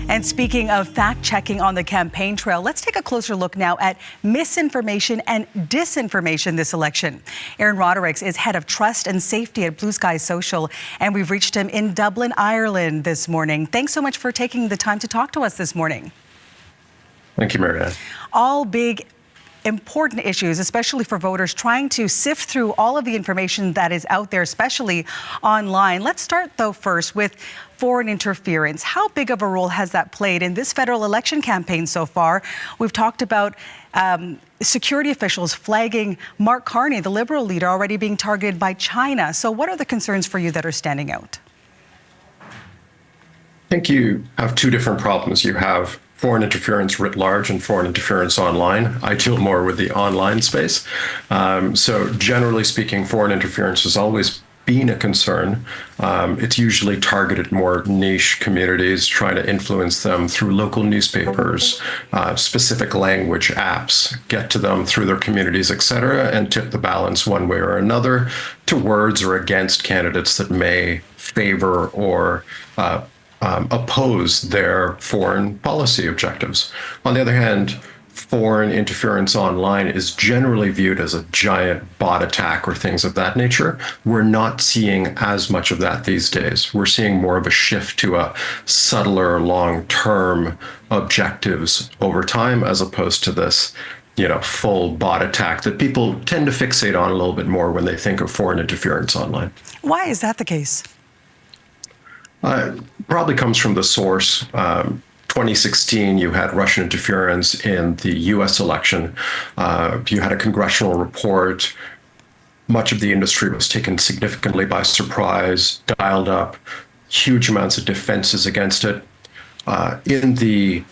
And speaking of fact-checking on the campaign trail, let's take a closer look now at misinformation and disinformation this election. Aaron Rodericks is head of trust and safety at Bluesky Social, and we've reached him in Dublin, Ireland this morning. Thanks so much for taking the time to talk to us this morning. Thank you, Marianne. All big important issues, especially for voters trying to sift through all of the information that is out there, especially online. Let's start, though, first with foreign interference. How big of a role has that played in this federal election campaign so far? We've talked about security officials flagging Mark Carney, the Liberal leader, already being targeted by China. So what are the concerns for you that are standing out? I think you have two different problems. You have foreign interference writ large and foreign interference online. I deal more with the online space. So generally speaking, foreign interference has always been a concern. It's usually targeted more niche communities, trying to influence them through local newspapers, specific language apps, get to them through their communities, et cetera, and tip the balance one way or another towards or against candidates that may favor or oppose their foreign policy objectives. On the other hand, foreign interference online is generally viewed as a giant bot attack or things of that nature. We're not seeing as much of that these days. We're seeing more of a shift to a subtler, long-term objectives over time, as opposed to this, full bot attack that people tend to fixate on a little bit more when they think of foreign interference online. Why is that the case? Probably comes from the source. 2016, you had Russian interference in the U.S. election. You had a congressional report. Much of the industry was taken significantly by surprise, dialed up huge amounts of defenses against it. In the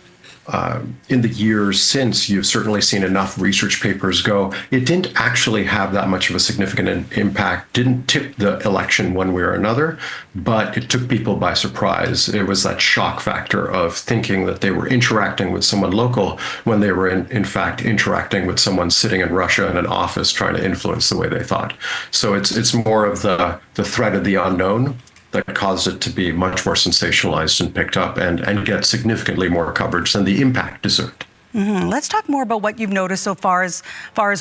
years since, you've certainly seen enough research papers go. It didn't actually have that much of a significant impact, didn't tip the election one way or another, but it took people by surprise. It was that shock factor of thinking that they were interacting with someone local when they were in fact interacting with someone sitting in Russia in an office trying to influence the way they thought. So it's more of the threat of the unknown that caused it to be much more sensationalized and picked up and get significantly more coverage than the impact deserved. Mm-hmm. Let's talk more about what you've noticed so far as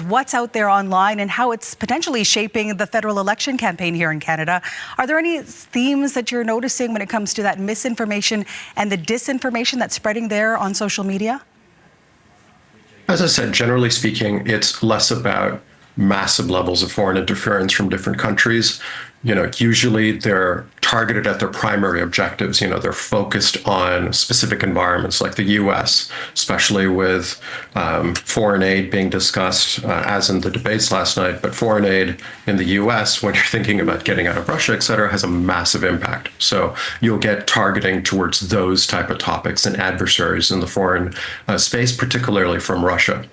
what's out there online and how it's potentially shaping the federal election campaign here in Canada. Are there any themes that you're noticing when it comes to that misinformation and the disinformation that's spreading there on social media? As I said, generally speaking, it's less about massive levels of foreign interference from different countries. Usually they're targeted at their primary objectives. They're focused on specific environments like the U.S., especially with foreign aid being discussed, as in the debates last night. But foreign aid in the U.S., when you're thinking about getting out of Russia, et cetera, has a massive impact. So you'll get targeting towards those type of topics and adversaries in the foreign space, particularly from Russia.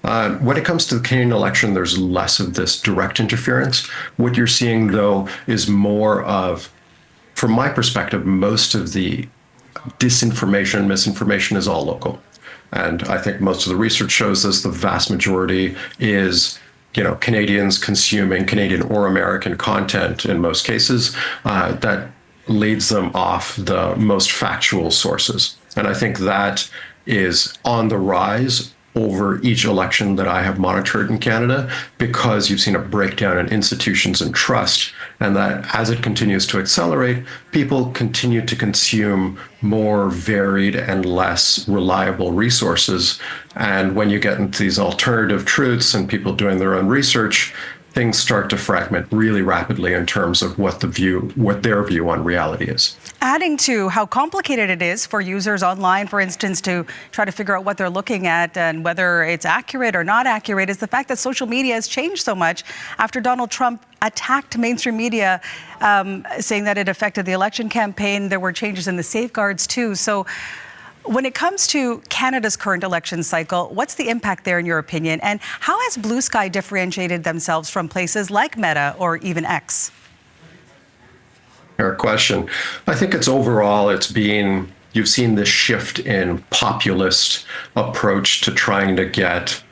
When it comes to the Canadian election, there's less of this direct interference. What you're seeing, though, is more of, from my perspective, most of the disinformation, misinformation is all local. And I think most of the research shows this. The vast majority is, Canadians consuming Canadian or American content in most cases that leads them off the most factual sources. And I think that is on the rise over each election that I have monitored in Canada, because you've seen a breakdown in institutions and trust, and that as it continues to accelerate, people continue to consume more varied and less reliable resources. And when you get into these alternative truths and people doing their own research, things start to fragment really rapidly in terms of what their view on reality is. Adding to how complicated it is for users online, for instance, to try to figure out what they're looking at and whether it's accurate or not accurate, is the fact that social media has changed so much after Donald Trump attacked mainstream media, saying that it affected the election campaign. There were changes in the safeguards too. So when it comes to Canada's current election cycle, what's the impact there in your opinion? And how has Bluesky differentiated themselves from places like Meta or even X? Fair question. I think you've seen this shift in populist approach to trying to get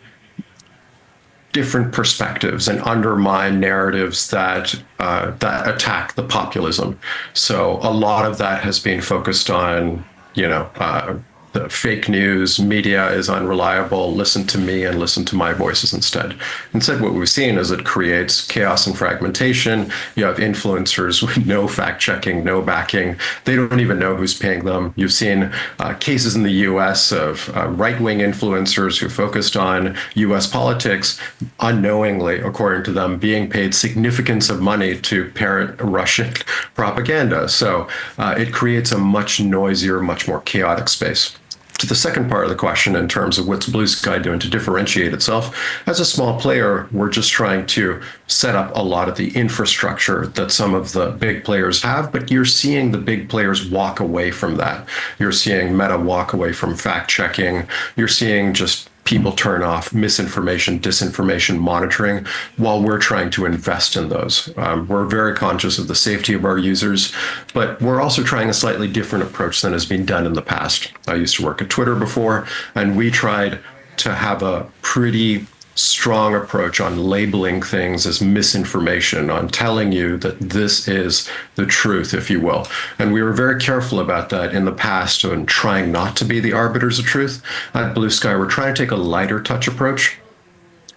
different perspectives and undermine narratives that attack the populism. So a lot of that has been focused on the fake news media is unreliable, listen to me and listen to my voices instead. Instead, what we've seen is it creates chaos and fragmentation. You have influencers with no fact checking, no backing. They don't even know who's paying them. You've seen cases in the US of right-wing influencers who focused on US politics, unknowingly, according to them, being paid significance of money to parrot Russian propaganda. So it creates a much noisier, much more chaotic space. To the second part of the question, in terms of what's Bluesky doing to differentiate itself, as a small player, we're just trying to set up a lot of the infrastructure that some of the big players have, but you're seeing the big players walk away from that. You're seeing Meta walk away from fact checking. You're seeing just people turn off misinformation, disinformation monitoring while we're trying to invest in those. We're very conscious of the safety of our users, but we're also trying a slightly different approach than has been done in the past. I used to work at Twitter before, and we tried to have a pretty strong approach on labeling things as misinformation, on telling you that this is the truth, if you will. And we were very careful about that in the past and trying not to be the arbiters of truth. At Bluesky, we're trying to take a lighter touch approach.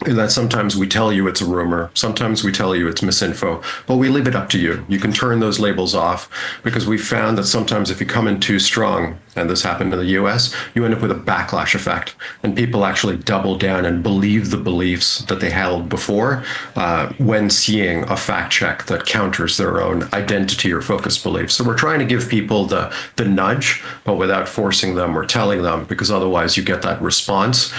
In that sometimes we tell you it's a rumor, sometimes we tell you it's misinfo, but we leave it up to you. You can turn those labels off, because we found that sometimes if you come in too strong, and this happened in the US, you end up with a backlash effect, and people actually double down and believe the beliefs that they held before when seeing a fact check that counters their own identity or focused beliefs. So we're trying to give people the nudge, but without forcing them or telling them, because otherwise you get that response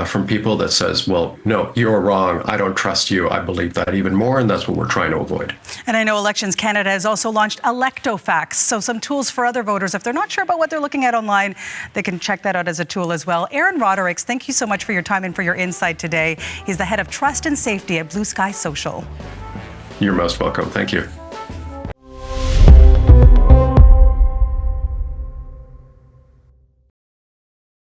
from people that says, well, no, you're wrong. I don't trust you. I believe that even more. And that's what we're trying to avoid. And I know Elections Canada has also launched ElectoFacts. So some tools for other voters. If they're not sure about what they're looking at online, they can check that out as a tool as well. Aaron Rodericks, thank you so much for your time and for your insight today. He's the head of trust and safety at Bluesky Social. You're most welcome. Thank you.